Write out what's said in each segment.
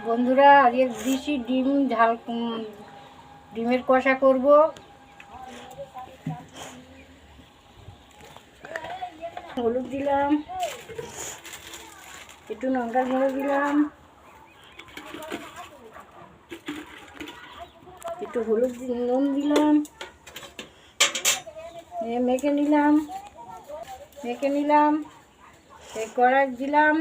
বন্ধুরা, আজকে দিছি ডিম ঝাল, ডিমের কষা করব। হলুদ দিলাম, একটু লঙ্কার গুঁড়ো দিলাম, একটু হলুদ নুন দিলাম, মেখে নিলাম, এই কড়াই দিলাম।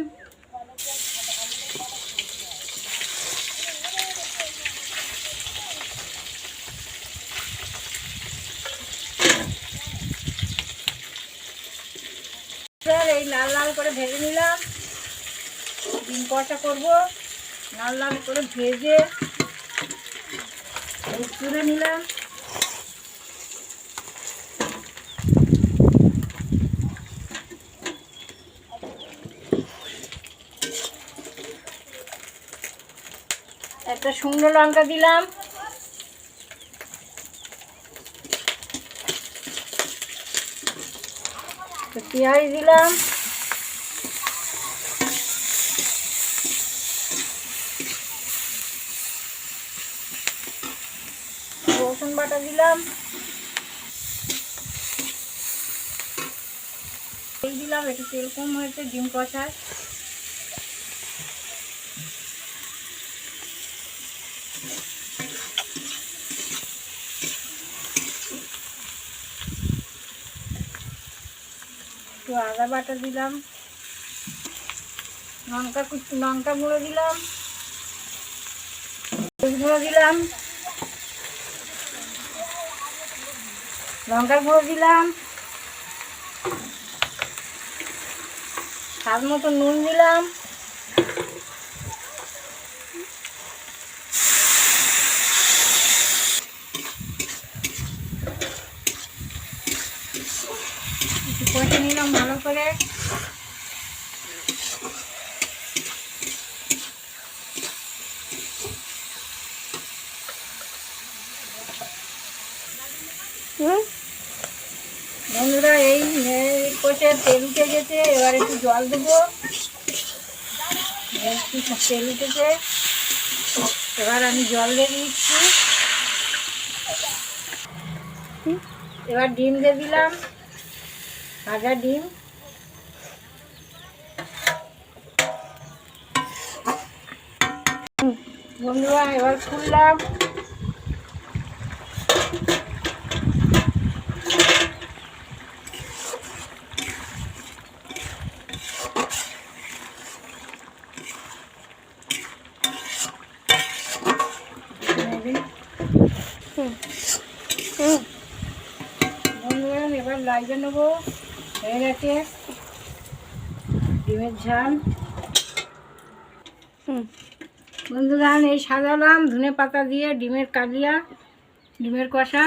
এই লাল লাল করে ভেজে নিলাম, ডিম কষা করব। লাল লাল করে ভেজে তুলে নিলাম। একটা শুকনো লঙ্কা দিলাম, পেঁয়াজ দিলাম, রসুন বাটা দিলাম, তেল দিলাম, একটু তেল কম হয়েছে ডিম কষায়। একটু আদা বাটা দিলাম, লঙ্কা গুঁড়ো দিলাম, গুঁড়ো দিলাম, লঙ্কার গুঁড়ো দিলাম, স্বাদ মতো নুন দিলাম, কষে নিলাম ভালো করে। বন্ধুরা, এই কষে তেল উঠে গেছে, এবার একটু জল দেবো। তেল উঠেছে, এবার আমি জল দিয়ে দিচ্ছি। এবার ডিম দিয়ে দিলাম, ভাজা ডিম। বন্ধুরা, এবার খুললাম। বন্ধুরা, এবার লাগিয়ে নেবো। হয়ে গেছে ডিমের ঝাল। বন্ধুরা, এই সাজালাম ধনে পাতা দিয়ে ডিমের কালিয়া, ডিমের কষা।